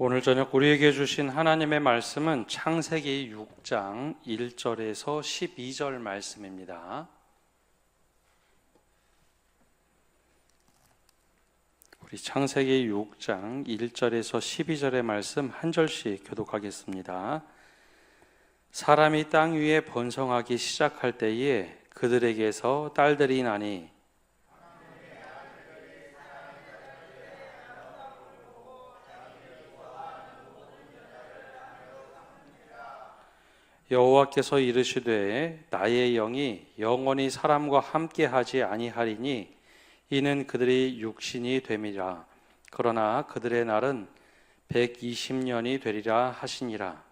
오늘 저녁 우리에게 주신 하나님의 말씀은 창세기 6장 1절에서 12절 말씀입니다. 우리 창세기 6장 1절에서 12절의 말씀 한 절씩 교독하겠습니다. 사람이 땅 위에 번성하기 시작할 때에 그들에게서 딸들이 나니 여호와께서 이르시되 나의 영이 영원히 사람과 함께하지 아니하리니 이는 그들이 육신이 됨이라. 그러나 그들의 날은 120년이 되리라 하시니라.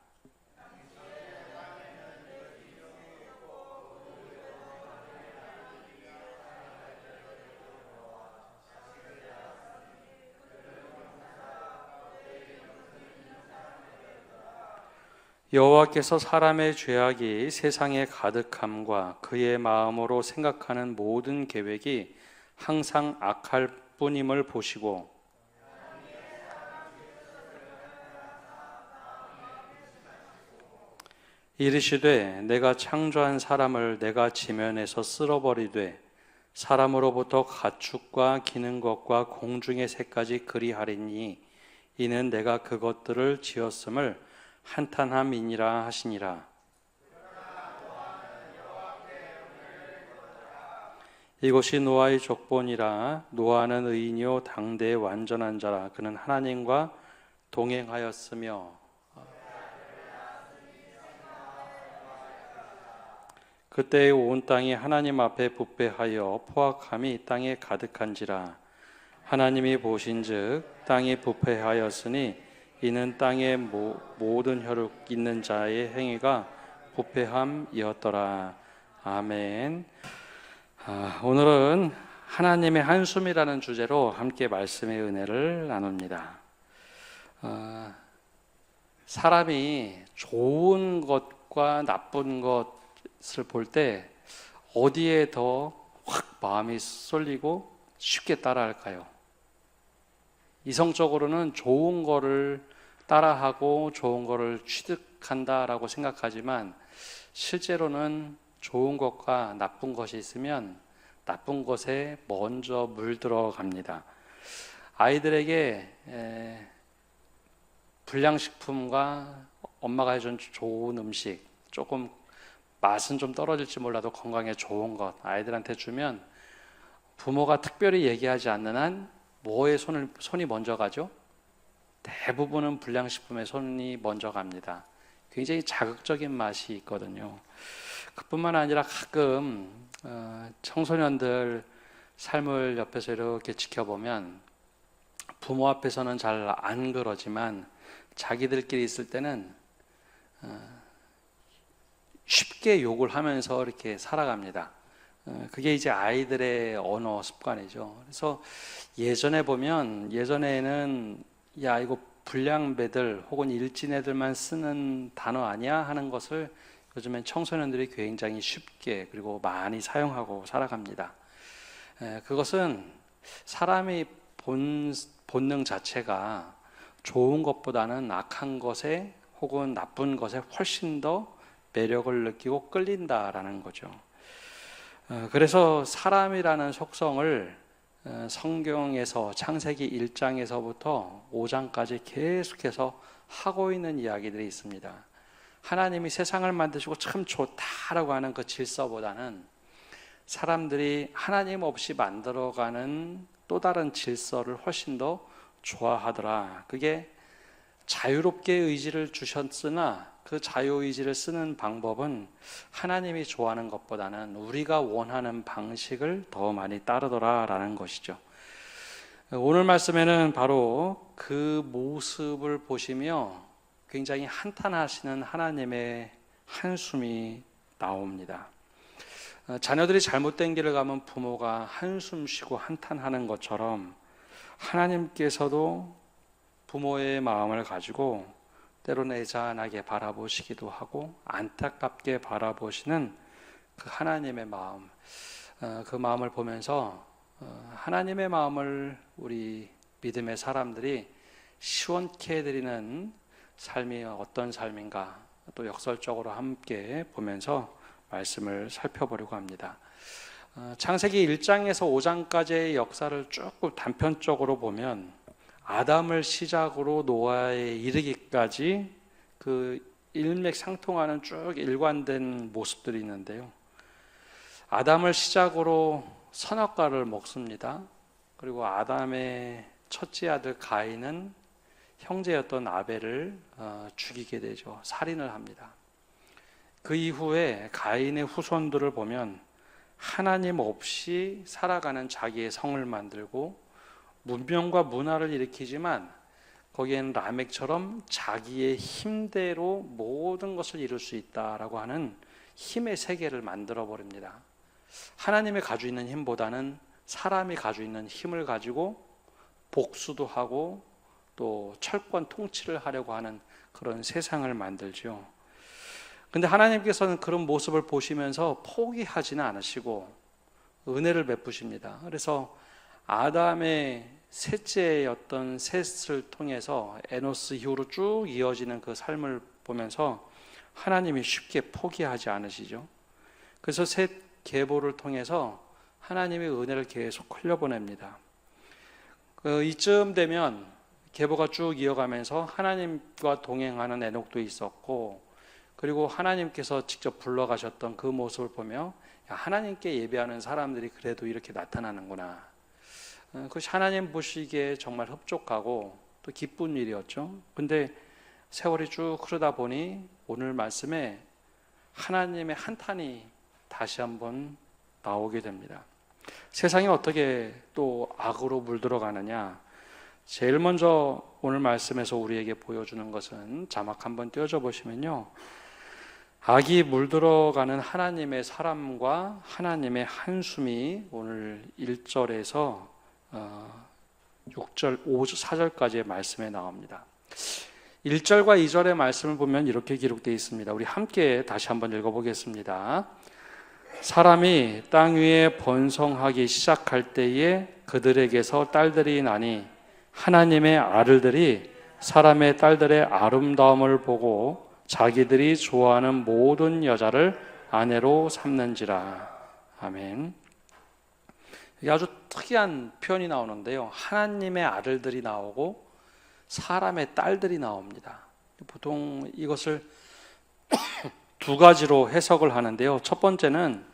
여호와께서 사람의 죄악이 세상에 가득함과 그의 마음으로 생각하는 모든 계획이 항상 악할 뿐임을 보시고 이르시되 내가 창조한 사람을 내가 지면에서 쓸어버리되 사람으로부터 가축과 기는 것과 공중의 새까지 그리하리니 이는 내가 그것들을 지었음을 한탄함이니라 하시니라. 이것이 노아의 족본이라. 노아는 의인이요 당대의 완전한 자라. 그는 하나님과 동행하였으며 그때의 온 땅이 하나님 앞에 부패하여 포악함이 땅에 가득한지라. 하나님이 보신즉 땅이 부패하였으니 이는 땅의 모든 혈육 있는 자의 행위가 부패함이었더라. 아멘. 오늘은 하나님의 한숨이라는 주제로 함께 말씀의 은혜를 나눕니다. 사람이 좋은 것과 나쁜 것을 볼 때 어디에 더 확 마음이 쏠리고 쉽게 따라할까요? 이성적으로는 좋은 거를 따라하고 좋은 거를 취득한다라고 생각하지만 실제로는 좋은 것과 나쁜 것이 있으면 나쁜 것에 먼저 물들어갑니다. 아이들에게 불량식품과 엄마가 해준 좋은 음식, 조금 맛은 좀 떨어질지 몰라도 건강에 좋은 것 아이들한테 주면 부모가 특별히 얘기하지 않는 한 뭐에 손이 먼저 가죠? 대부분은 불량식품에 손이 먼저 갑니다. 굉장히 자극적인 맛이 있거든요. 그뿐만 아니라 가끔 청소년들 삶을 옆에서 이렇게 지켜보면 부모 앞에서는 잘 안 그러지만 자기들끼리 있을 때는 쉽게 욕을 하면서 이렇게 살아갑니다. 그게 이제 아이들의 언어 습관이죠. 그래서 예전에는 야 이거 불량배들 혹은 일진애들만 쓰는 단어 아니야 하는 것을 요즘엔 청소년들이 굉장히 쉽게 그리고 많이 사용하고 살아갑니다. 그것은 사람의 본능 자체가 좋은 것보다는 악한 것에 혹은 나쁜 것에 훨씬 더 매력을 느끼고 끌린다라는 거죠. 그래서 사람이라는 속성을 성경에서 창세기 1장에서부터 5장까지 계속해서 하고 있는 이야기들이 있습니다. 하나님이 세상을 만드시고 참 좋다라고 하는 그 질서보다는 사람들이 하나님 없이 만들어가는 또 다른 질서를 훨씬 더 좋아하더라. 그게 자유롭게 의지를 주셨으나 그 자유의지를 쓰는 방법은 하나님이 좋아하는 것보다는 우리가 원하는 방식을 더 많이 따르더라라는 것이죠. 오늘 말씀에는 바로 그 모습을 보시며 굉장히 한탄하시는 하나님의 한숨이 나옵니다. 자녀들이 잘못된 길을 가면 부모가 한숨 쉬고 한탄하는 것처럼 하나님께서도 부모의 마음을 가지고 때로는 애잔하게 바라보시기도 하고 안타깝게 바라보시는 그 하나님의 마음, 그 마음을 보면서 하나님의 마음을 우리 믿음의 사람들이 시원케 해드리는 삶이 어떤 삶인가 또 역설적으로 함께 보면서 말씀을 살펴보려고 합니다. 창세기 1장에서 5장까지의 역사를 조금 단편적으로 보면 아담을 시작으로 노아에 이르기까지 그 일맥상통하는 쭉 일관된 모습들이 있는데요. 아담을 시작으로 선악과를 먹습니다. 그리고 아담의 첫째 아들 가인은 형제였던 아벨을 죽이게 되죠. 살인을 합니다. 그 이후에 가인의 후손들을 보면 하나님 없이 살아가는 자기의 성을 만들고 문명과 문화를 일으키지만 거기에는 라멕처럼 자기의 힘대로 모든 것을 이룰 수 있다라고 하는 힘의 세계를 만들어 버립니다. 하나님이 가지고 있는 힘보다는 사람이 가지고 있는 힘을 가지고 복수도 하고 또 철권 통치를 하려고 하는 그런 세상을 만들죠. 근데 하나님께서는 그런 모습을 보시면서 포기하지는 않으시고 은혜를 베푸십니다. 그래서 아담의 셋째였던 셋을 통해서 에노스 이후로 쭉 이어지는 그 삶을 보면서 하나님이 쉽게 포기하지 않으시죠. 그래서 셋 계보를 통해서 하나님의 은혜를 계속 흘려보냅니다. 이쯤 되면 계보가 쭉 이어가면서 하나님과 동행하는 에녹도 있었고, 그리고 하나님께서 직접 불러가셨던 그 모습을 보며 하나님께 예배하는 사람들이 그래도 이렇게 나타나는구나. 그것이 하나님 보시기에 정말 흡족하고 또 기쁜 일이었죠. 근데 세월이 쭉 흐르다 보니 오늘 말씀에 하나님의 한탄이 다시 한번 나오게 됩니다. 세상이 어떻게 또 악으로 물들어가느냐. 제일 먼저 오늘 말씀에서 우리에게 보여주는 것은 자막 한번 띄워줘 보시면요, 악이 물들어가는 하나님의 사람과 하나님의 한숨이 오늘 1절에서 6절, 4절까지의 말씀에 나옵니다. 1절과 2절의 말씀을 보면 이렇게 기록되어 있습니다. 우리 함께 다시 한번 읽어보겠습니다. 사람이 땅 위에 번성하기 시작할 때에 그들에게서 딸들이 나니 하나님의 아들들이 사람의 딸들의 아름다움을 보고 자기들이 좋아하는 모든 여자를 아내로 삼는지라. 아멘. 이게 아주 특이한 표현이 나오는데요. 하나님의 아들들이 나오고 사람의 딸들이 나옵니다. 보통 이것을 두 가지로 해석을 하는데요. 첫 번째는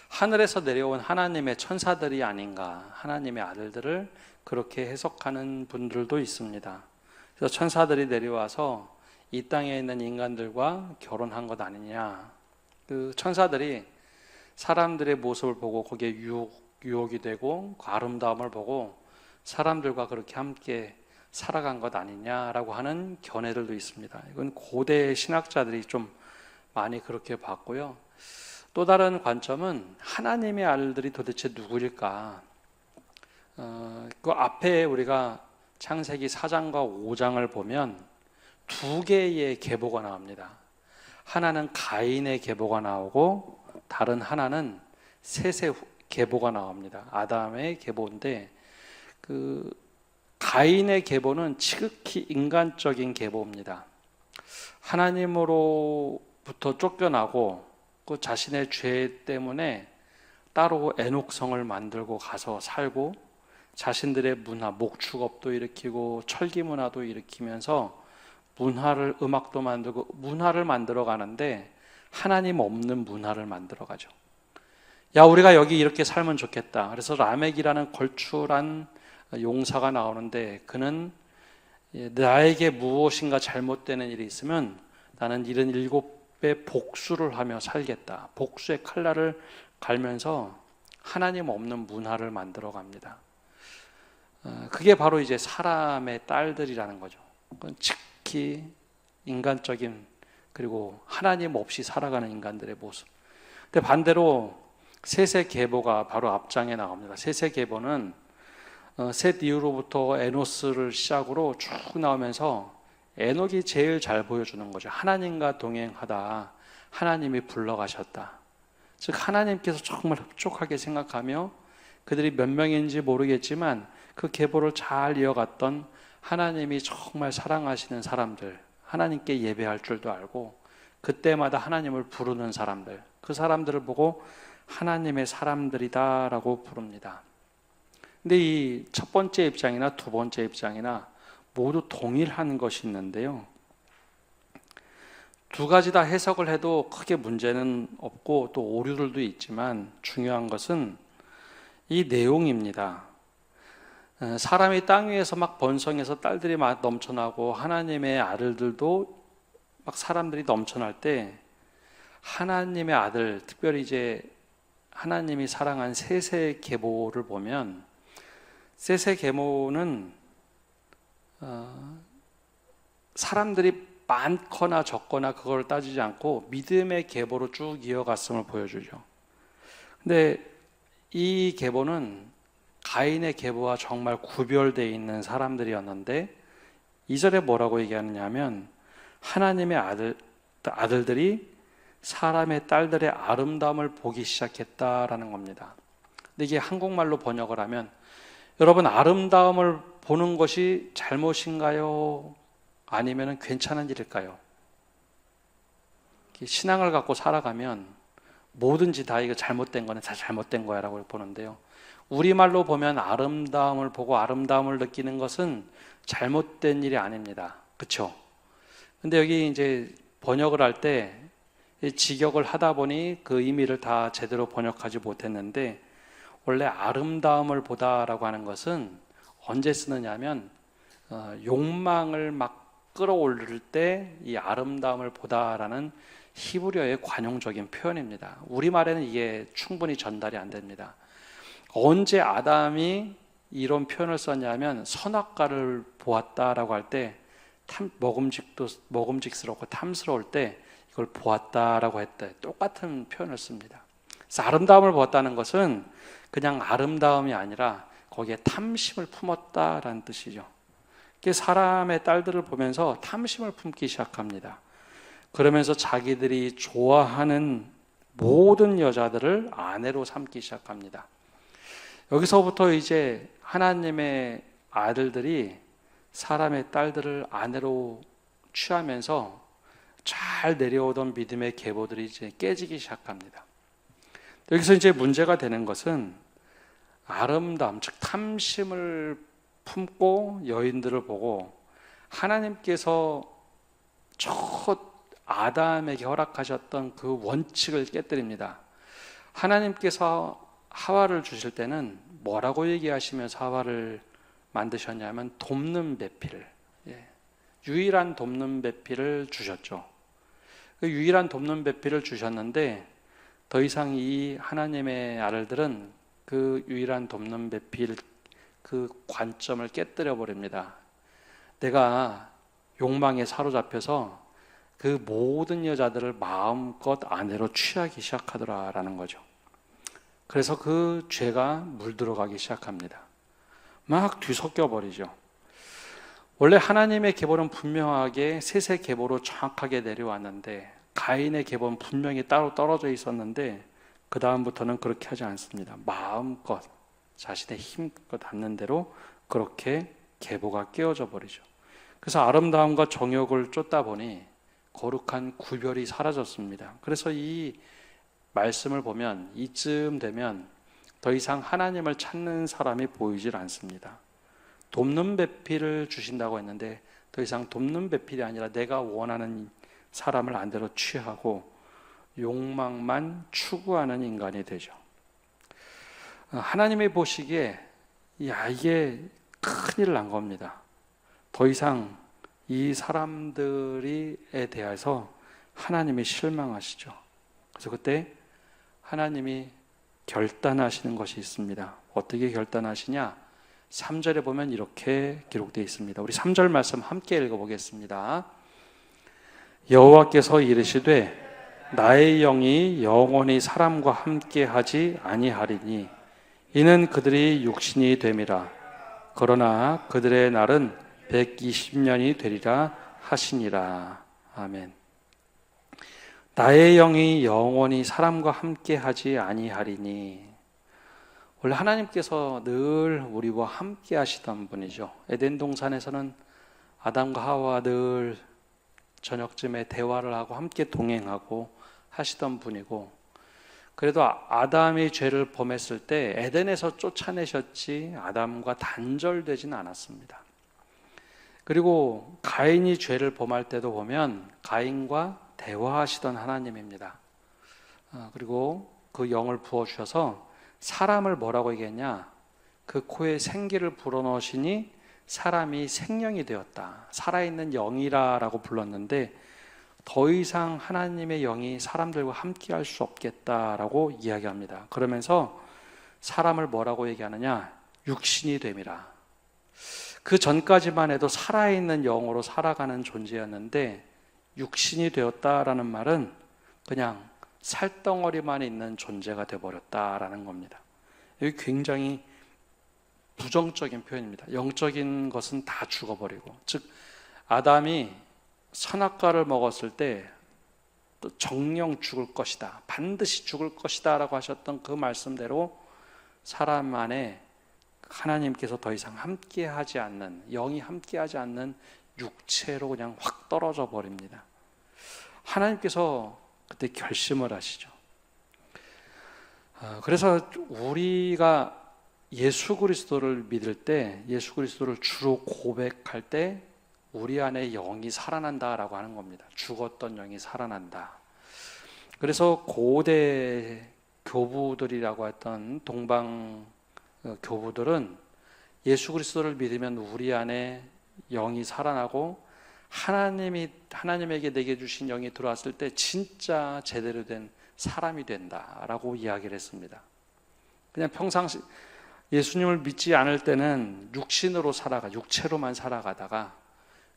하늘에서 내려온 하나님의 천사들이 아닌가, 하나님의 아들들을 그렇게 해석하는 분들도 있습니다. 그래서 천사들이 내려와서 이 땅에 있는 인간들과 결혼한 것 아니냐. 그 천사들이 사람들의 모습을 보고 거기에 유혹이 되고 그 아름다움을 보고 사람들과 그렇게 함께 살아간 것 아니냐라고 하는 견해들도 있습니다. 이건 고대 신학자들이 좀 많이 그렇게 봤고요. 또 다른 관점은 하나님의 아들들이 도대체 누구일까? 그 앞에 우리가 창세기 4장과 5장을 보면 두 개의 계보가 나옵니다. 하나는 가인의 계보가 나오고 다른 하나는 셋의 계보가 나옵니다. 아담의 계보인데 그 가인의 계보는 지극히 인간적인 계보입니다. 하나님으로부터 쫓겨나고 그 자신의 죄 때문에 따로 에녹성을 만들고 가서 살고 자신들의 문화, 목축업도 일으키고 철기 문화도 일으키면서 문화를, 음악도 만들고 문화를 만들어 가는데 하나님 없는 문화를 만들어 가죠. 야, 우리가 여기 이렇게 살면 좋겠다. 그래서 라멕이라는 걸출한 용사가 나오는데 그는 나에게 무엇인가 잘못되는 일이 있으면 나는 77배 복수를 하며 살겠다. 복수의 칼날을 갈면서 하나님 없는 문화를 만들어 갑니다. 그게 바로 이제 사람의 딸들이라는 거죠. 특히 인간적인, 그리고 하나님 없이 살아가는 인간들의 모습. 근데 반대로 셋의 계보가 바로 앞장에 나옵니다. 셋의 계보는 셋 이후로부터 에노스를 시작으로 쭉 나오면서 에녹이 제일 잘 보여주는 거죠. 하나님과 동행하다 하나님이 불러가셨다. 즉 하나님께서 정말 흡족하게 생각하며 그들이 몇 명인지 모르겠지만 그 계보를 잘 이어갔던 하나님이 정말 사랑하시는 사람들, 하나님께 예배할 줄도 알고 그때마다 하나님을 부르는 사람들, 그 사람들을 보고 하나님의 사람들이다라고 부릅니다. 근데 이 첫 번째 입장이나 두 번째 입장이나 모두 동일한 것이 있는데요. 두 가지 다 해석을 해도 크게 문제는 없고 또 오류들도 있지만 중요한 것은 이 내용입니다. 사람이 땅 위에서 막 번성해서 딸들이 막 넘쳐나고 하나님의 아들들도 막 사람들이 넘쳐날 때 하나님의 아들, 특별히 이제 하나님이 사랑한 셋의 계보를 보면 셋의 계보는 사람들이 많거나 적거나 그걸 따지지 않고 믿음의 계보로 쭉 이어갔음을 보여주죠. 근데 이 계보는 가인의 계보와 정말 구별되어 있는 사람들이었는데 2절에 뭐라고 얘기하느냐면 하나님의 아들들이 사람의 딸들의 아름다움을 보기 시작했다라는 겁니다. 근데 이게 한국말로 번역을 하면 여러분 아름다움을 보는 것이 잘못인가요? 아니면 괜찮은 일일까요? 신앙을 갖고 살아가면 뭐든지 다 이거 잘못된 거는 다 잘못된 거야 라고 보는데요. 우리말로 보면 아름다움을 보고 아름다움을 느끼는 것은 잘못된 일이 아닙니다. 그렇죠? 근데 여기 이제 번역을 할 때 직역을 하다 보니 그 의미를 다 제대로 번역하지 못했는데 원래 아름다움을 보다라고 하는 것은 언제 쓰느냐면 욕망을 막 끌어올릴 때 이 아름다움을 보다라는 히브리어의 관용적인 표현입니다. 우리말에는 이게 충분히 전달이 안 됩니다. 언제 아담이 이런 표현을 썼냐면 선악과를 보았다라고 할 때 먹음직스럽고 탐스러울 때 이걸 보았다라고 했대. 똑같은 표현을 씁니다. 그래서 아름다움을 보았다는 것은 그냥 아름다움이 아니라 거기에 탐심을 품었다라는 뜻이죠. 사람의 딸들을 보면서 탐심을 품기 시작합니다. 그러면서 자기들이 좋아하는 모든 여자들을 아내로 삼기 시작합니다. 여기서부터 이제 하나님의 아들들이 사람의 딸들을 아내로 취하면서 잘 내려오던 믿음의 계보들이 이제 깨지기 시작합니다. 여기서 이제 문제가 되는 것은 아름다움, 즉 탐심을 품고 여인들을 보고 하나님께서 첫 아담에게 허락하셨던 그 원칙을 깨뜨립니다. 하나님께서 하와를 주실 때는 뭐라고 얘기하시면서 하와를 만드셨냐면 돕는 배필, 유일한 돕는 배필을 주셨죠. 그 유일한 돕는 배필을 주셨는데 더 이상 이 하나님의 아들들은 그 유일한 돕는 배필 그 관점을 깨뜨려 버립니다. 내가 욕망에 사로잡혀서 그 모든 여자들을 마음껏 아내로 취하기 시작하더라라는 거죠. 그래서 그 죄가 물들어가기 시작합니다. 막 뒤섞여 버리죠. 원래 하나님의 계보는 분명하게 셋의 계보로 정확하게 내려왔는데 가인의 계보는 분명히 따로 떨어져 있었는데 그 다음부터는 그렇게 하지 않습니다. 마음껏 자신의 힘껏 닿는 대로 그렇게 계보가 깨어져 버리죠. 그래서 아름다움과 정욕을 쫓다 보니 거룩한 구별이 사라졌습니다. 그래서 이 말씀을 보면 이쯤 되면 더 이상 하나님을 찾는 사람이 보이질 않습니다. 돕는 배필을 주신다고 했는데 더 이상 돕는 배필이 아니라 내가 원하는 사람을 안대로 취하고 욕망만 추구하는 인간이 되죠. 하나님이 보시기에 이게 큰일 난 겁니다. 더 이상 이 사람들에 대해서 하나님이 실망하시죠. 그래서 그때 하나님이 결단하시는 것이 있습니다. 어떻게 결단하시냐? 3절에 보면 이렇게 기록되어 있습니다. 우리 3절 말씀 함께 읽어보겠습니다. 여호와께서 이르시되 나의 영이 영원히 사람과 함께하지 아니하리니 이는 그들이 육신이 됨이라. 그러나 그들의 날은 120년이 되리라 하시니라. 아멘. 나의 영이 영원히 사람과 함께하지 아니하리니. 원래 하나님께서 늘 우리와 함께 하시던 분이죠. 에덴 동산에서는 아담과 하와와 늘 저녁쯤에 대화를 하고 함께 동행하고 하시던 분이고, 그래도 아담이 죄를 범했을 때 에덴에서 쫓아내셨지 아담과 단절되지는 않았습니다. 그리고 가인이 죄를 범할 때도 보면 가인과 대화하시던 하나님입니다. 그리고 그 영을 부어주셔서 사람을 뭐라고 얘기했냐? 그 코에 생기를 불어넣으시니 사람이 생명이 되었다. 살아있는 영이라고 불렀는데 더 이상 하나님의 영이 사람들과 함께 할 수 없겠다라고 이야기합니다. 그러면서 사람을 뭐라고 얘기하느냐? 육신이 됨이라. 그 전까지만 해도 살아있는 영으로 살아가는 존재였는데 육신이 되었다라는 말은 그냥 살덩어리만 있는 존재가 되어버렸다라는 겁니다. 여기 굉장히 부정적인 표현입니다. 영적인 것은 다 죽어버리고, 즉 아담이 선악과를 먹었을 때 또 정령 죽을 것이다, 반드시 죽을 것이다 라고 하셨던 그 말씀대로 사람 안에 하나님께서 더 이상 함께하지 않는, 영이 함께하지 않는 육체로 그냥 확 떨어져 버립니다. 하나님께서 그때 결심을 하시죠. 그래서 우리가 예수 그리스도를 믿을 때, 예수 그리스도를 주로 고백할 때 우리 안에 영이 살아난다라고 하는 겁니다. 죽었던 영이 살아난다. 그래서 고대 교부들이라고 했던 동방 교부들은 예수 그리스도를 믿으면 우리 안에 영이 살아나고 하나님에게 내게 주신 영이 들어왔을 때 진짜 제대로 된 사람이 된다라고 이야기를 했습니다. 그냥 평상시 예수님을 믿지 않을 때는 육체로만 살아가다가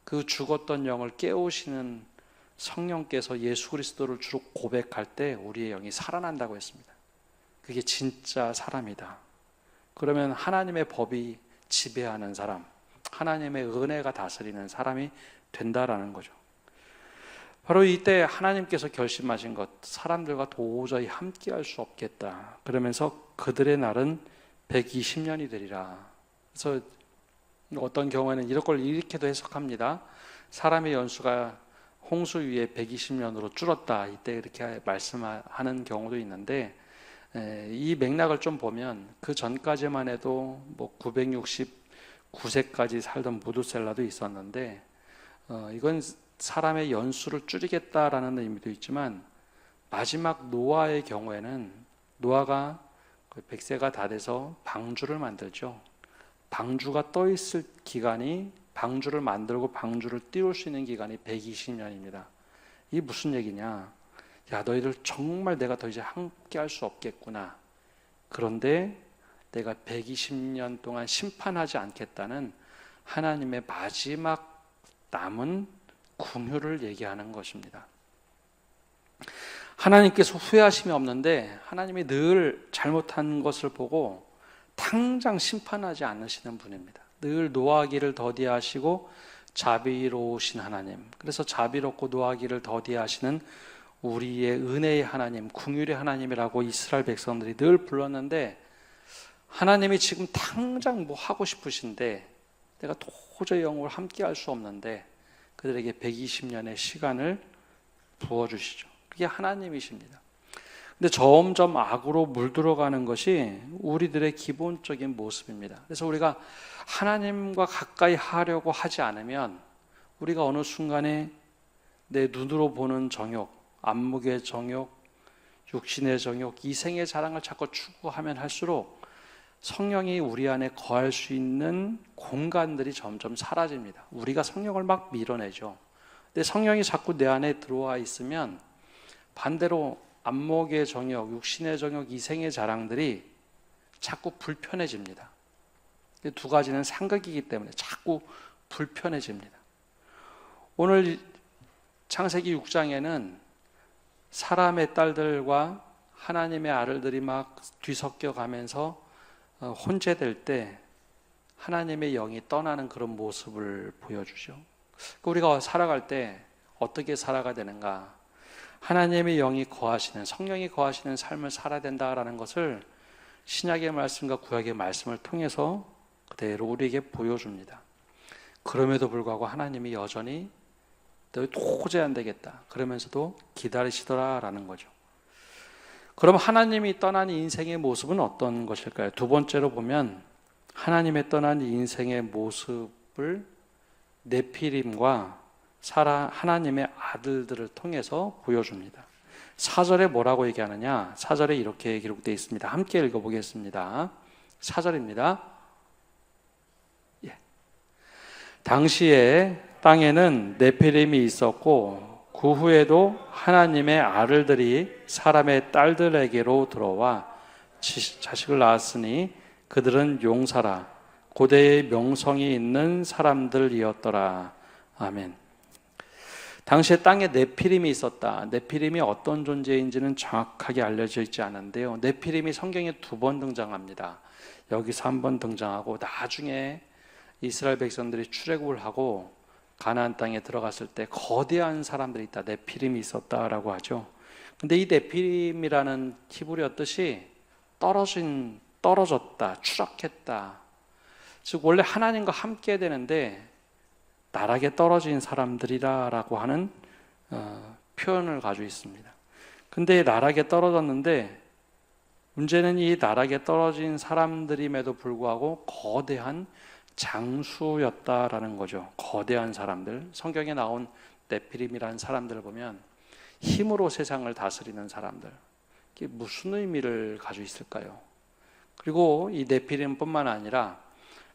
그 죽었던 영을 깨우시는 성령께서 예수 그리스도를 주로 고백할 때 우리의 영이 살아난다고 했습니다. 그게 진짜 사람이다. 그러면 하나님의 법이 지배하는 사람, 하나님의 은혜가 다스리는 사람이 된다라는 거죠. 바로 이때 하나님께서 결심하신 것, 사람들과 도저히 함께할 수 없겠다. 그러면서 그들의 날은 120년이 되리라. 그래서 어떤 경우에는 이런 걸 이렇게도 해석합니다. 사람의 연수가 홍수 위에 120년으로 줄었다. 이때 이렇게 말씀하는 경우도 있는데, 이 맥락을 좀 보면 그 전까지만 해도 뭐 969세까지 살던 무두셀라도 있었는데, 이건 사람의 연수를 줄이겠다라는 의미도 있지만, 마지막 노아의 경우에는 노아가 100세가 다 돼서 방주를 만들죠. 방주가 떠 있을 기간이, 방주를 만들고 방주를 띄울 수 있는 기간이 120년입니다. 이게 무슨 얘기냐? 야, 너희들 정말 내가 더 이제 함께 할 수 없겠구나. 그런데 내가 120년 동안 심판하지 않겠다는 하나님의 마지막 남은 긍휼을 얘기하는 것입니다. 하나님께서 후회하심이 없는데 하나님이 늘 잘못한 것을 보고 당장 심판하지 않으시는 분입니다. 늘 노하기를 더디하시고 자비로우신 하나님. 그래서 자비롭고 노하기를 더디하시는 우리의 은혜의 하나님, 긍휼의 하나님이라고 이스라엘 백성들이 늘 불렀는데, 하나님이 지금 당장 뭐 하고 싶으신데 내가 도저히 영을 함께 할 수 없는데 그들에게 120년의 시간을 부어주시죠. 그게 하나님이십니다. 근데 점점 악으로 물들어가는 것이 우리들의 기본적인 모습입니다. 그래서 우리가 하나님과 가까이 하려고 하지 않으면 우리가 어느 순간에 내 눈으로 보는 정욕, 안목의 정욕, 육신의 정욕, 이생의 자랑을 자꾸 추구하면 할수록 성령이 우리 안에 거할 수 있는 공간들이 점점 사라집니다. 우리가 성령을 막 밀어내죠. 근데 성령이 자꾸 내 안에 들어와 있으면 반대로 안목의 정욕, 육신의 정욕, 이생의 자랑들이 자꾸 불편해집니다. 두 가지는 상극이기 때문에 자꾸 불편해집니다. 오늘 창세기 6장에는 사람의 딸들과 하나님의 아들들이 막 뒤섞여 가면서 혼재될 때 하나님의 영이 떠나는 그런 모습을 보여주죠. 우리가 살아갈 때 어떻게 살아가야 되는가? 하나님의 영이 거하시는, 성령이 거하시는 삶을 살아야 된다라는 것을 신약의 말씀과 구약의 말씀을 통해서 그대로 우리에게 보여줍니다. 그럼에도 불구하고 하나님이 여전히 너 도저히 안 되겠다 그러면서도 기다리시더라라는 거죠. 그럼 하나님이 떠난 인생의 모습은 어떤 것일까요? 두 번째로 보면 하나님의 떠난 인생의 모습을 네피림과 하나님의 아들들을 통해서 보여줍니다. 4절에 뭐라고 얘기하느냐? 4절에 이렇게 기록되어 있습니다. 함께 읽어보겠습니다. 4절입니다. 당시에 땅에는 네피림이 있었고 그 후에도 하나님의 아들들이 사람의 딸들에게로 들어와 자식을 낳았으니 그들은 용사라 고대의 명성이 있는 사람들이었더라. 아멘. 당시에 땅에 네피림이 있었다. 네피림이 어떤 존재인지는 정확하게 알려져 있지 않은데요. 네피림이 성경에 2번 등장합니다. 여기서 1번 등장하고 나중에 이스라엘 백성들이 출애굽을 하고 가나안 땅에 들어갔을 때 거대한 사람들이 있다. 네피림이 있었다라고 하죠. 근데 이 네피림이라는 히브리어 뜻이 떨어졌다, 추락했다. 즉 원래 하나님과 함께 되는데 나락에 떨어진 사람들이라고 하는 표현을 가지고 있습니다. 근데 나락에 떨어졌는데 문제는 이 나락에 떨어진 사람들임에도 불구하고 거대한 장수였다라는 거죠. 거대한 사람들. 성경에 나온 네피림이라는 사람들을 보면 힘으로 세상을 다스리는 사람들. 이게 무슨 의미를 가지고 있을까요? 그리고 이 네피림뿐만 아니라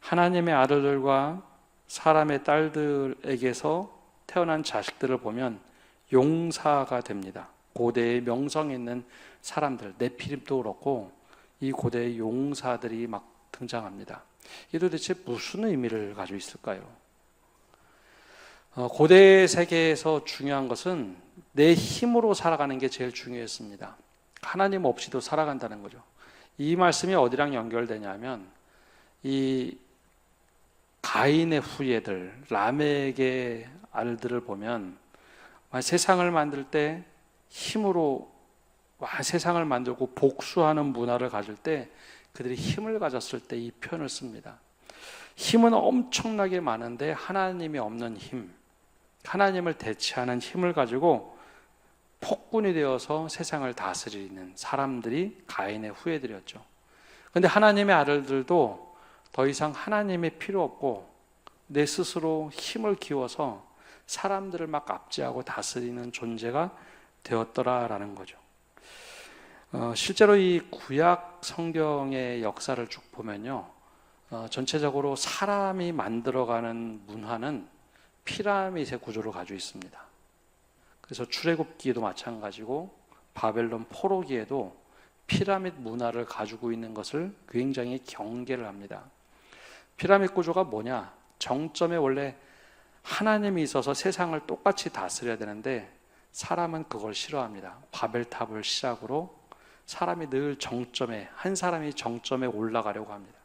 하나님의 아들들과 사람의 딸들에게서 태어난 자식들을 보면 용사가 됩니다. 고대의 명성 있는 사람들, 네피림도 그렇고 이 고대의 용사들이 막 등장합니다. 이게 도대체 무슨 의미를 가지고 있을까요? 고대 세계에서 중요한 것은 내 힘으로 살아가는 게 제일 중요했습니다. 하나님 없이도 살아간다는 거죠. 이 말씀이 어디랑 연결되냐면 이 가인의 후예들, 라멕의 아들들을 보면 세상을 만들 때 힘으로 세상을 만들고 복수하는 문화를 가질 때 그들이 힘을 가졌을 때 이 표현을 씁니다. 힘은 엄청나게 많은데 하나님이 없는 힘, 하나님을 대체하는 힘을 가지고 폭군이 되어서 세상을 다스리는 사람들이 가인의 후예들이었죠. 그런데 하나님의 아들들도 더 이상 하나님이 필요 없고 내 스스로 힘을 키워서 사람들을 막 압제하고 다스리는 존재가 되었더라라는 거죠. 실제로 이 구약 성경의 역사를 쭉 보면요, 전체적으로 사람이 만들어가는 문화는 피라밋의 구조를 가지고 있습니다. 그래서 출애굽기에도 마찬가지고 바벨론 포로기에도 피라밋 문화를 가지고 있는 것을 굉장히 경계를 합니다. 피라밋 구조가 뭐냐? 정점에 원래 하나님이 있어서 세상을 똑같이 다스려야 되는데 사람은 그걸 싫어합니다. 바벨탑을 시작으로 사람이 늘 정점에, 한 사람이 정점에 올라가려고 합니다.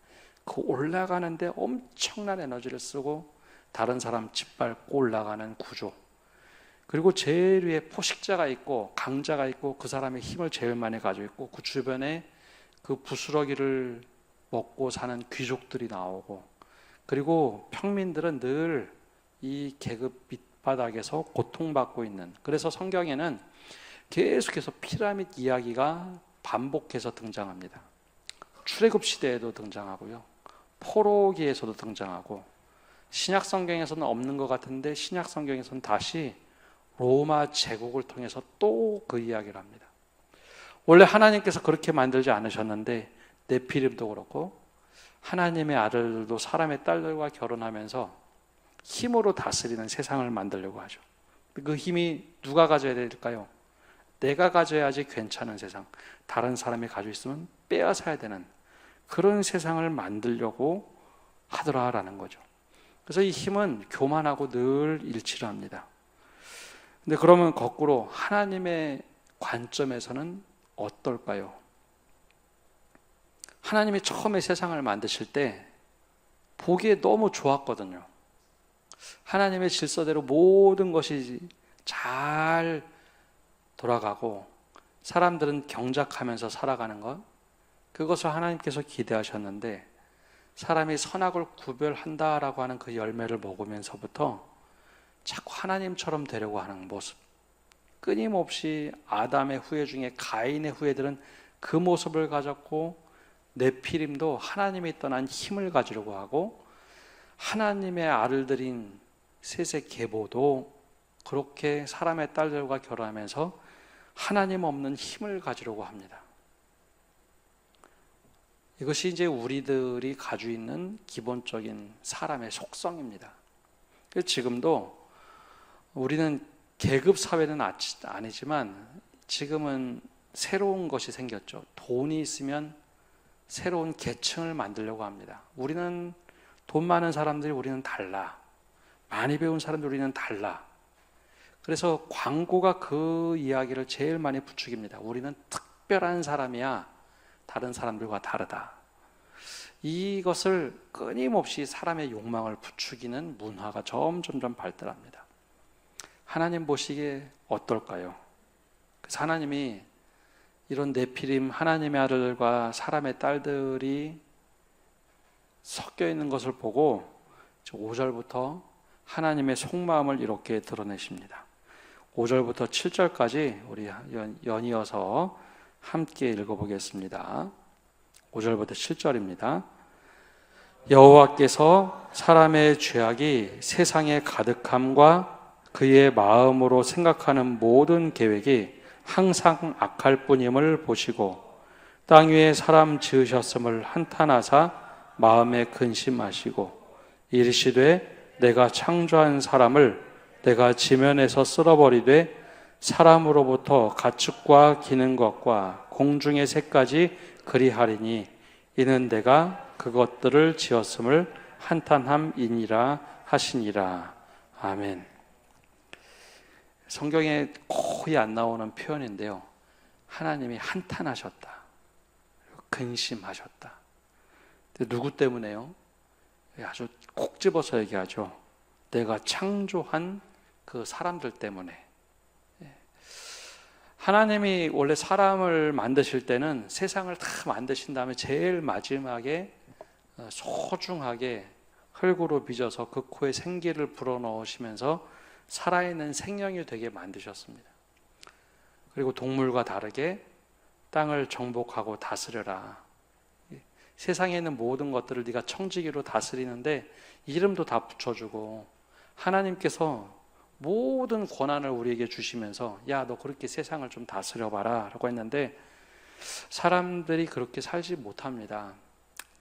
그 올라가는데 엄청난 에너지를 쓰고 다른 사람 짓밟고 올라가는 구조. 그리고 제일 위에 포식자가 있고 강자가 있고 그 사람의 힘을 제일 많이 가지고 있고 그 주변에 그 부스러기를 먹고 사는 귀족들이 나오고 그리고 평민들은 늘 이 계급 밑바닥에서 고통받고 있는, 그래서 성경에는 계속해서 피라밋 이야기가 반복해서 등장합니다. 출애굽 시대에도 등장하고요, 포로기에서도 등장하고, 신약 성경에서는 없는 것 같은데 신약 성경에서는 다시 로마 제국을 통해서 또 그 이야기를 합니다. 원래 하나님께서 그렇게 만들지 않으셨는데 네피림도 그렇고 하나님의 아들들도 사람의 딸들과 결혼하면서 힘으로 다스리는 세상을 만들려고 하죠. 그 힘이 누가 가져야 될까요? 내가 가져야지 괜찮은 세상, 다른 사람이 가지고 있으면 빼앗아야 되는 그런 세상을 만들려고 하더라라는 거죠. 그래서 이 힘은 교만하고 늘 일치를 합니다. 근데 그러면 거꾸로 하나님의 관점에서는 어떨까요? 하나님이 처음에 세상을 만드실 때 보기에 너무 좋았거든요. 하나님의 질서대로 모든 것이 잘 돌아가고 사람들은 경작하면서 살아가는 것, 그것을 하나님께서 기대하셨는데 사람이 선악을 구별한다라고 하는 그 열매를 먹으면서부터 자꾸 하나님처럼 되려고 하는 모습, 끊임없이 아담의 후예 중에 가인의 후예들은 그 모습을 가졌고 네피림도 하나님이 떠난 힘을 가지려고 하고 하나님의 알을 들인 셋의 계보도 그렇게 사람의 딸들과 결혼하면서 하나님 없는 힘을 가지려고 합니다. 이것이 이제 우리들이 가지고 있는 기본적인 사람의 속성입니다. 지금도 우리는 계급 사회는 아니지만 지금은 새로운 것이 생겼죠. 돈이 있으면 새로운 계층을 만들려고 합니다. 우리는 돈 많은 사람들이 우리는 달라. 많이 배운 사람들 우리는 달라. 그래서 광고가 그 이야기를 제일 많이 부추깁니다. 우리는 특별한 사람이야. 다른 사람들과 다르다. 이것을 끊임없이 사람의 욕망을 부추기는 문화가 점점 발달합니다. 하나님 보시기에 어떨까요? 그래서 하나님이 이런 네피림 하나님의 아들과 사람의 딸들이 섞여 있는 것을 보고 5절부터 하나님의 속마음을 이렇게 드러내십니다. 5절부터 7절까지 우리 연이어서 함께 읽어보겠습니다. 5절부터 7절입니다. 여호와께서 사람의 죄악이 세상에 가득함과 그의 마음으로 생각하는 모든 계획이 항상 악할 뿐임을 보시고 땅 위에 사람 지으셨음을 한탄하사 마음에 근심하시고 이르시되 내가 창조한 사람을 내가 지면에서 쓸어버리되 사람으로부터 가축과 기는 것과 공중의 새까지 그리하리니 이는 내가 그것들을 지었음을 한탄함이니라 하시니라. 아멘. 성경에 거의 안 나오는 표현인데요. 하나님이 한탄하셨다. 근심하셨다. 누구 때문에요? 아주 콕 집어서 얘기하죠. 내가 창조한 그 사람들 때문에. 하나님이 원래 사람을 만드실 때는 세상을 다 만드신 다음에 제일 마지막에 소중하게 흙으로 빚어서 그 코에 생기를 불어넣으시면서 살아있는 생명이 되게 만드셨습니다. 그리고 동물과 다르게 땅을 정복하고 다스려라. 세상에 있는 모든 것들을 네가 청지기로 다스리는데 이름도 다 붙여주고 하나님께서 모든 권한을 우리에게 주시면서 야, 너 그렇게 세상을 좀 다스려봐라 라고 했는데 사람들이 그렇게 살지 못합니다.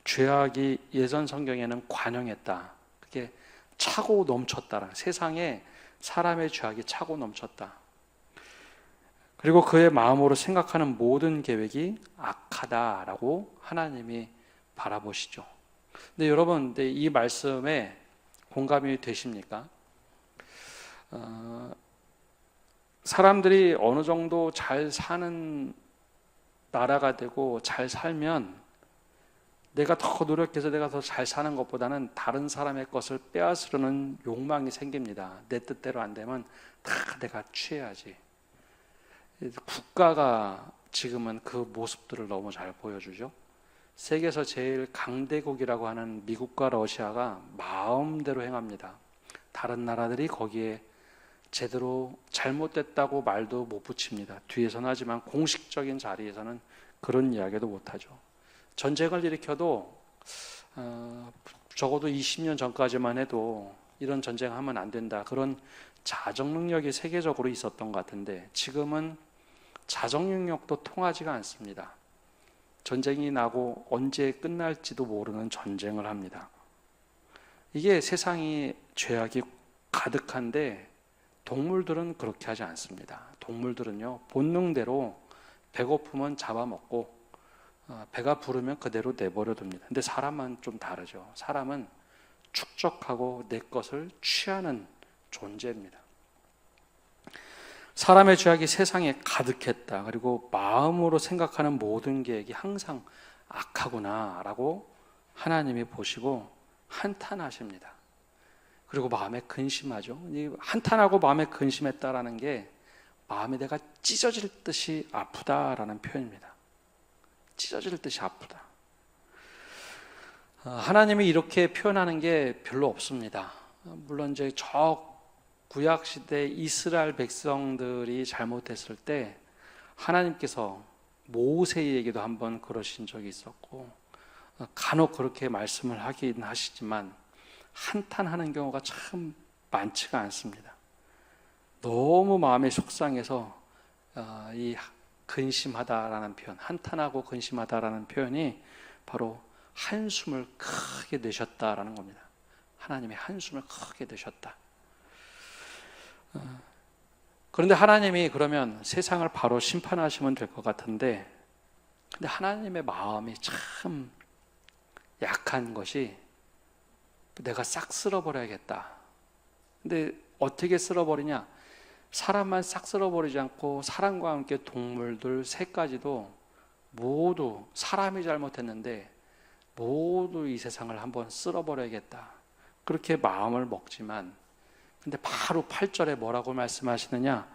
죄악이 예전 성경에는 관영했다. 그게 차고 넘쳤다. 세상에 사람의 죄악이 차고 넘쳤다. 그리고 그의 마음으로 생각하는 모든 계획이 악하다라고 하나님이 바라보시죠. 근데 여러분, 이 말씀에 공감이 되십니까? 사람들이 어느 정도 잘 사는 나라가 되고 잘 살면 내가 더 노력해서 내가 더 잘 사는 것보다는 다른 사람의 것을 빼앗으려는 욕망이 생깁니다. 내 뜻대로 안 되면 다 내가 취해야지. 국가가 지금은 그 모습들을 너무 잘 보여주죠. 세계에서 제일 강대국이라고 하는 미국과 러시아가 마음대로 행합니다. 다른 나라들이 거기에 제대로 잘못됐다고 말도 못 붙입니다. 뒤에서는 하지만 공식적인 자리에서는 그런 이야기도 못하죠. 전쟁을 일으켜도 적어도 20년 전까지만 해도 이런 전쟁하면 안 된다. 그런 자정 능력이 세계적으로 있었던 것 같은데 지금은 자정 능력도 통하지가 않습니다. 전쟁이 나고 언제 끝날지도 모르는 전쟁을 합니다. 이게 세상이 죄악이 가득한데 동물들은 그렇게 하지 않습니다. 동물들은요, 본능대로 배고프면 잡아먹고 배가 부르면 그대로 내버려 둡니다. 근데 사람은 좀 다르죠. 사람은 축적하고 내 것을 취하는 존재입니다. 사람의 죄악이 세상에 가득했다. 그리고 마음으로 생각하는 모든 계획이 항상 악하구나라고 하나님이 보시고 한탄하십니다. 그리고 마음에 근심하죠. 한탄하고 마음에 근심했다라는 게 마음에 내가 찢어질 듯이 아프다라는 표현입니다. 찢어질 듯이 아프다. 하나님이 이렇게 표현하는 게 별로 없습니다. 물론 이제 저 구약 시대 이스라엘 백성들이 잘못했을 때 하나님께서 모세에게도 한번 그러신 적이 있었고, 간혹 그렇게 말씀을 하긴 하시지만 한탄하는 경우가 참 많지가 않습니다. 너무 마음이 속상해서 이 근심하다라는 표현, 한탄하고 근심하다라는 표현이 바로 한숨을 크게 내셨다라는 겁니다. 하나님의 한숨을 크게 내셨다. 그런데 하나님이 그러면 세상을 바로 심판하시면 될 것 같은데, 근데 하나님의 마음이 참 약한 것이 내가 싹 쓸어버려야겠다. 근데 어떻게 쓸어버리냐? 사람만 싹 쓸어버리지 않고 사람과 함께 동물들, 새까지도 모두 사람이 잘못했는데 모두 이 세상을 한번 쓸어버려야겠다. 그렇게 마음을 먹지만, 근데 바로 8절에 뭐라고 말씀하시느냐?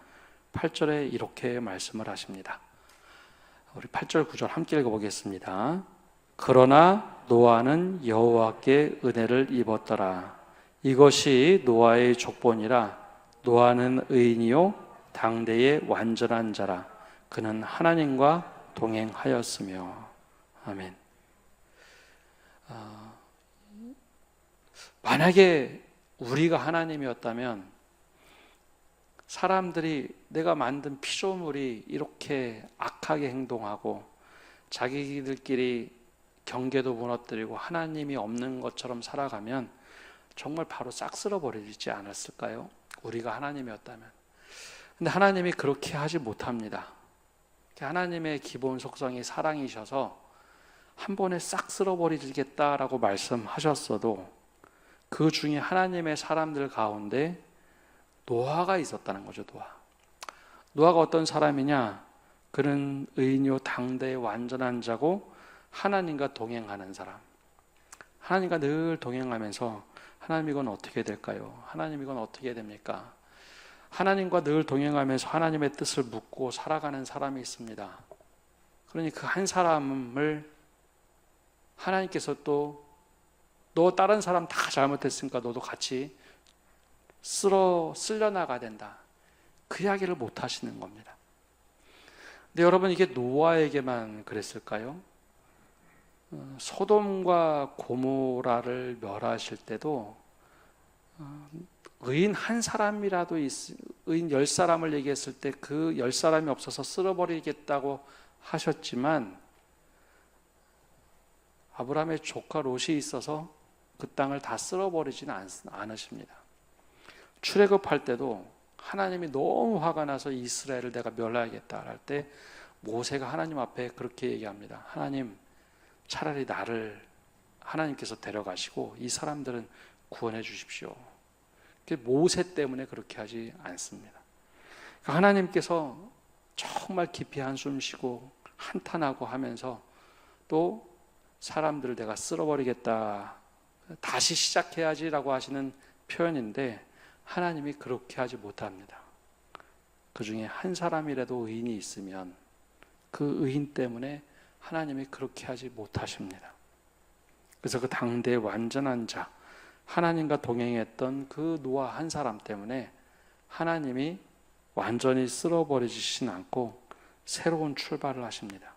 8절에 이렇게 말씀을 하십니다. 우리 8절 9절 함께 읽어보겠습니다. 그러나 노아는 여호와께 은혜를 입었더라. 이것이 노아의 족본이라. 노아는 의인이요 당대의 완전한 자라. 그는 하나님과 동행하였으며. 아멘. 만약에 우리가 하나님이었다면 사람들이 내가 만든 피조물이 이렇게 악하게 행동하고 자기들끼리 경계도 무너뜨리고 하나님이 없는 것처럼 살아가면 정말 바로 싹 쓸어버리지 않았을까요? 우리가 하나님이었다면. 근데 하나님이 그렇게 하지 못합니다. 하나님의 기본 속성이 사랑이셔서 한 번에 싹 쓸어버리겠다라고 말씀하셨어도 그 중에 하나님의 사람들 가운데 노아가 있었다는 거죠. 노아가 어떤 사람이냐? 그는 의인이요 당대의 완전한 자고 하나님과 동행하는 사람. 하나님과 늘 동행하면서 하나님 이건 어떻게 될까요? 하나님 이건 어떻게 됩니까? 하나님과 늘 동행하면서 하나님의 뜻을 묻고 살아가는 사람이 있습니다. 그러니 그 한 사람을 하나님께서 또 너 다른 사람 다 잘못했으니까 너도 같이 쓸려나가야 된다. 그 이야기를 못 하시는 겁니다. 근데 여러분 이게 노아에게만 그랬을까요? 소돔과 고모라를 멸하실 때도 의인 한 사람이라도 의인 10사람을 얘기했을 때 그 10사람이 없어서 쓸어버리겠다고 하셨지만 아브라함의 조카 롯이 있어서 그 땅을 다 쓸어버리지는 않으십니다. 출애굽할 때도 하나님이 너무 화가 나서 이스라엘을 내가 멸하겠다 할 때 모세가 하나님 앞에 그렇게 얘기합니다. 하나님 차라리 나를 하나님께서 데려가시고 이 사람들은 구원해 주십시오. 모세 때문에 그렇게 하지 않습니다. 하나님께서 정말 깊이 한숨 쉬고 한탄하고 하면서 또 사람들을 내가 쓸어버리겠다, 다시 시작해야지라고 하시는 표현인데 하나님이 그렇게 하지 못합니다. 그 중에 한 사람이라도 의인이 있으면 그 의인 때문에 하나님이 그렇게 하지 못하십니다. 그래서 그 당대의 완전한 자, 하나님과 동행했던 그 노아 한 사람 때문에 하나님이 완전히 쓸어버리시진 않고 새로운 출발을 하십니다.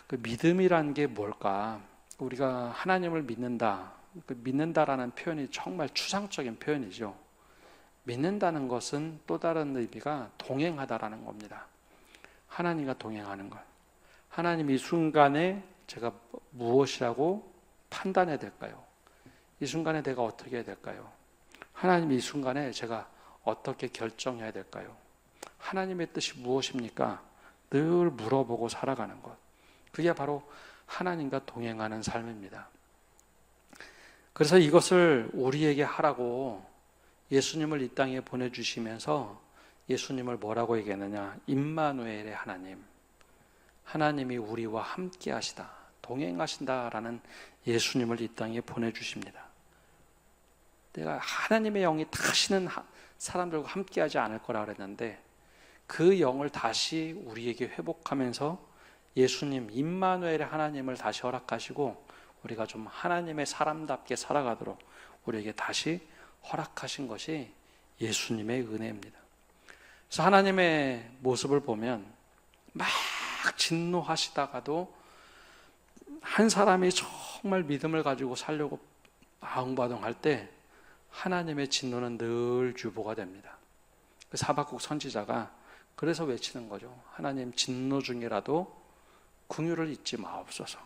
그 믿음이란 게 뭘까? 우리가 하나님을 믿는다. 그 믿는다라는 표현이 정말 추상적인 표현이죠. 믿는다는 것은 또 다른 의미가 동행하다라는 겁니다. 하나님과 동행하는 것. 하나님 이 순간에 제가 무엇이라고 판단해야 될까요? 이 순간에 내가 어떻게 해야 될까요? 하나님 이 순간에 제가 어떻게 결정해야 될까요? 하나님의 뜻이 무엇입니까? 늘 물어보고 살아가는 것. 그게 바로 하나님과 동행하는 삶입니다. 그래서 이것을 우리에게 하라고 예수님을 이 땅에 보내주시면서 예수님을 뭐라고 얘기했느냐? 임마누엘의 하나님. 하나님이 우리와 함께 하시다, 동행하신다라는 예수님을 이 땅에 보내주십니다. 내가 하나님의 영이 다시는 사람들과 함께 하지 않을 거라 그랬는데 그 영을 다시 우리에게 회복하면서 예수님 임마누엘의 하나님을 다시 허락하시고 우리가 좀 하나님의 사람답게 살아가도록 우리에게 다시 허락하신 것이 예수님의 은혜입니다. 그래서 하나님의 모습을 보면 막 진노하시다가도 한 사람이 정말 믿음을 가지고 살려고 아웅바웅할 때 하나님의 진노는 늘 유보가 됩니다. 하박국 선지자가 그래서 외치는 거죠. 하나님 진노 중이라도 긍휼을 잊지 마옵소서.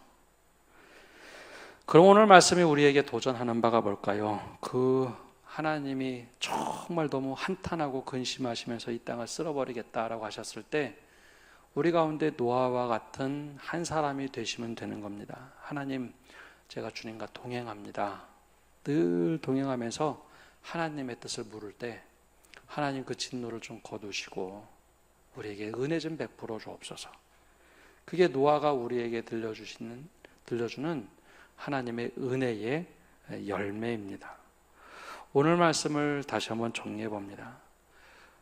그럼 오늘 말씀이 우리에게 도전하는 바가 뭘까요? 그 하나님이 정말 너무 한탄하고 근심하시면서 이 땅을 쓸어버리겠다라고 하셨을 때 우리 가운데 노아와 같은 한 사람이 되시면 되는 겁니다. 하나님, 제가 주님과 동행합니다. 늘 동행하면서 하나님의 뜻을 물을 때 하나님 그 진노를 좀 거두시고 우리에게 은혜 좀 베풀어 주옵소서. 그게 노아가 우리에게 들려주는 하나님의 은혜의 열매입니다. 오늘 말씀을 다시 한번 정리해 봅니다.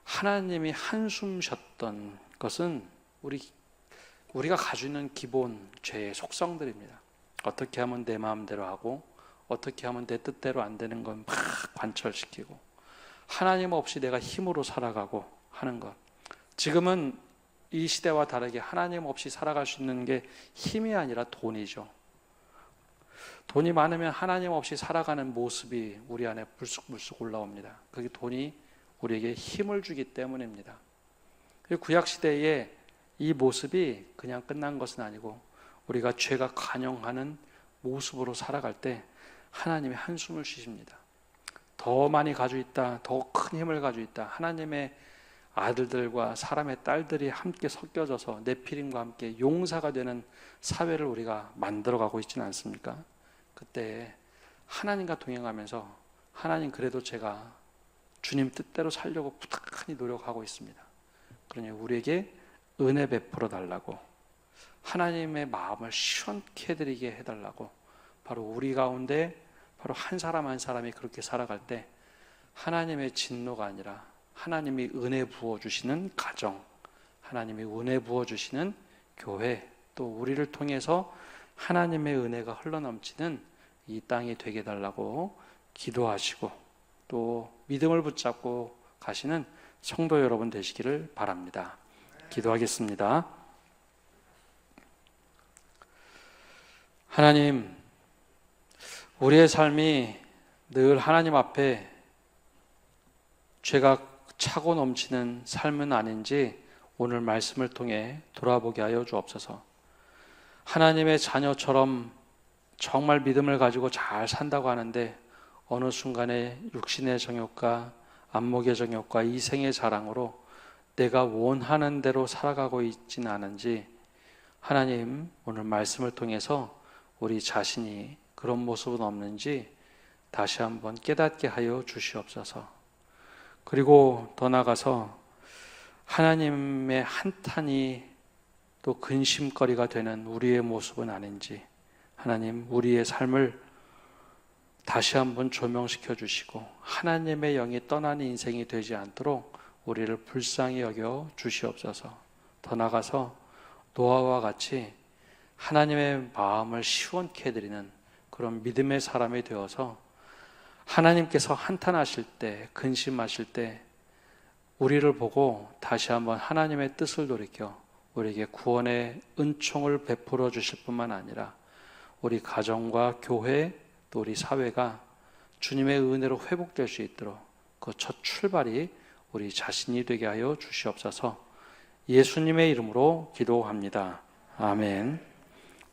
하나님이 한숨 쉬었던 것은 우리가 가지고 있는 기본 죄의 속성들입니다. 어떻게 하면 내 마음대로 하고 어떻게 하면 내 뜻대로 안 되는 건 막 관철시키고 하나님 없이 내가 힘으로 살아가고 하는 것. 지금은 이 시대와 다르게 하나님 없이 살아갈 수 있는 게 힘이 아니라 돈이죠. 돈이 많으면 하나님 없이 살아가는 모습이 우리 안에 불쑥불쑥 올라옵니다. 그게 돈이 우리에게 힘을 주기 때문입니다. 구약시대에 이 모습이 그냥 끝난 것은 아니고 우리가 죄가 관영하는 모습으로 살아갈 때 하나님이 한숨을 쉬십니다. 더 많이 가지고 있다, 더 큰 힘을 가지고 있다. 하나님의 아들들과 사람의 딸들이 함께 섞여져서 네피림과 함께 용사가 되는 사회를 우리가 만들어가고 있지는 않습니까? 그때 하나님과 동행하면서 하나님 그래도 제가 주님 뜻대로 살려고 부탁하니 노력하고 있습니다. 그러니 우리에게 은혜 베풀어 달라고 하나님의 마음을 시원케 해드리게 해달라고 바로 우리 가운데 바로 한 사람 한 사람이 그렇게 살아갈 때 하나님의 진노가 아니라 하나님이 은혜 부어주시는 가정, 하나님이 은혜 부어주시는 교회, 또 우리를 통해서 하나님의 은혜가 흘러넘치는 이 땅이 되게 해달라고 기도하시고 또 믿음을 붙잡고 가시는 성도 여러분 되시기를 바랍니다. 기도하겠습니다. 하나님, 우리의 삶이 늘 하나님 앞에 죄가 차고 넘치는 삶은 아닌지 오늘 말씀을 통해 돌아보게 하여 주옵소서. 하나님의 자녀처럼 정말 믿음을 가지고 잘 산다고 하는데 어느 순간에 육신의 정욕과 안목의 정욕과 이생의 자랑으로 내가 원하는 대로 살아가고 있지는 않은지 하나님 오늘 말씀을 통해서 우리 자신이 그런 모습은 없는지 다시 한번 깨닫게 하여 주시옵소서. 그리고 더 나아가서 하나님의 한탄이 또 근심거리가 되는 우리의 모습은 아닌지 하나님 우리의 삶을 다시 한번 조명시켜 주시고 하나님의 영이 떠나는 인생이 되지 않도록 우리를 불쌍히 여겨 주시옵소서. 더 나아가서 노아와 같이 하나님의 마음을 시원케 해드리는 그런 믿음의 사람이 되어서 하나님께서 한탄하실 때, 근심하실 때 우리를 보고 다시 한번 하나님의 뜻을 돌이켜 우리에게 구원의 은총을 베풀어 주실 뿐만 아니라 우리 가정과 교회 또 우리 사회가 주님의 은혜로 회복될 수 있도록 그 첫 출발이 우리 자신이 되게 하여 주시옵소서. 예수님의 이름으로 기도합니다. 아멘.